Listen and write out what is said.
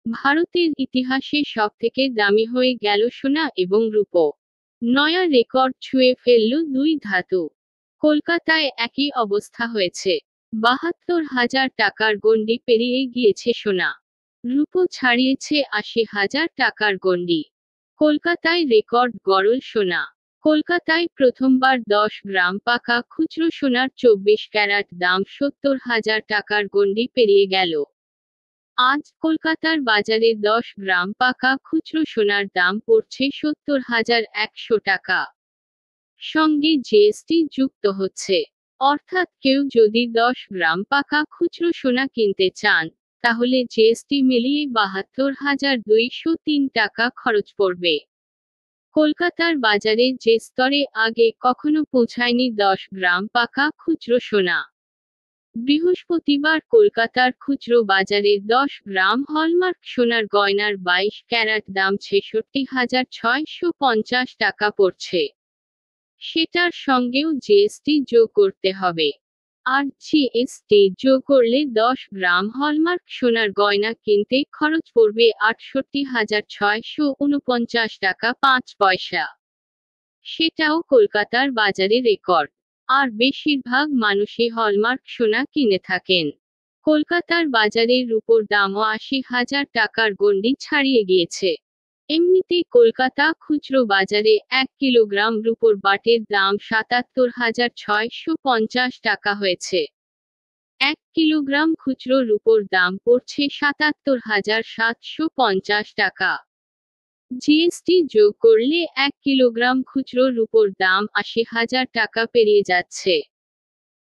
ভারতের ইতিহাসে সবথেকে দামি হয়ে গেল সোনা এবং রূপো। নয়া রেকর্ড ছুঁয়ে ফেলল দুই ধাতু। কলকাতায় একই অবস্থা হয়েছে। ৭২,০০০ টাকার গণ্ডি পেরিয়ে গিয়েছে সোনা। রূপো ছাড়িয়েছে ৮০,০০০ টাকার গণ্ডি। কলকাতায় রেকর্ড গড়ল সোনা। কলকাতায় প্রথমবার ১০ গ্রাম পাকা খুচরো সোনার ২৪ ক্যারাট দাম ৭০,০০০ টাকার গণ্ডি পেরিয়ে গেল। আজ কলকাতার বাজারে ১০ গ্রাম পাকা খুচরো সোনার দাম পড়ছে ৭০,১০০ টাকা। সঙ্গে জিএসটি যুক্ত হচ্ছে। অর্থাৎ কেউ যদি ১০ গ্রাম পাকা খুচরো সোনা কিনতে চান, তাহলে জিএসটি মিলিয়ে ৭২,২০৩ টাকা খরচ পড়বে। কলকাতার বাজারে যে স্তরে আগে কখনো পৌঁছায়নি ১০ গ্রাম পাকা খুচরো সোনা। বৃহস্পতিবার কলকাতার খুচরো বাজারে ১০ গ্রাম হলমার্ক সোনার গয়নার ২২ ক্যারাট দাম ৬৬,৬৫০ টাকা পড়ছে। সেটার সঙ্গেও জিএসটি যোগ করতে হবে। আর জিএসটি যোগ করলে ১০ গ্রাম হলমার্ক সোনার গয়না কিনতে খরচ পড়বে ৬৮,৬৪৯ টাকা ৫ পয়সা। সেটাও কলকাতার বাজারে রেকর্ড। আর বেশিরভাগ মানুষই হলমার্ক সোনা কিনে থাকেন। কলকাতার বাজারে রূপোর দামও ৮০,০০০ টাকার গণ্ডি ছাড়িয়ে গিয়েছে। এমনিতে কলকাতা খুচরো বাজারে ১ কিলোগ্রাম রূপোর বাটের দাম ৭৭,৬৫০ টাকা হয়েছে। ১ কিলোগ্রাম খুচরো রূপোর দাম পড়ছে ৭৭,৭৫০ টাকা। জিএসটি যোগ করলে ১ কিলোগ্রাম খুচরো রূপোর দাম ৮০,০০০ টাকা পেরিয়ে যাচ্ছে।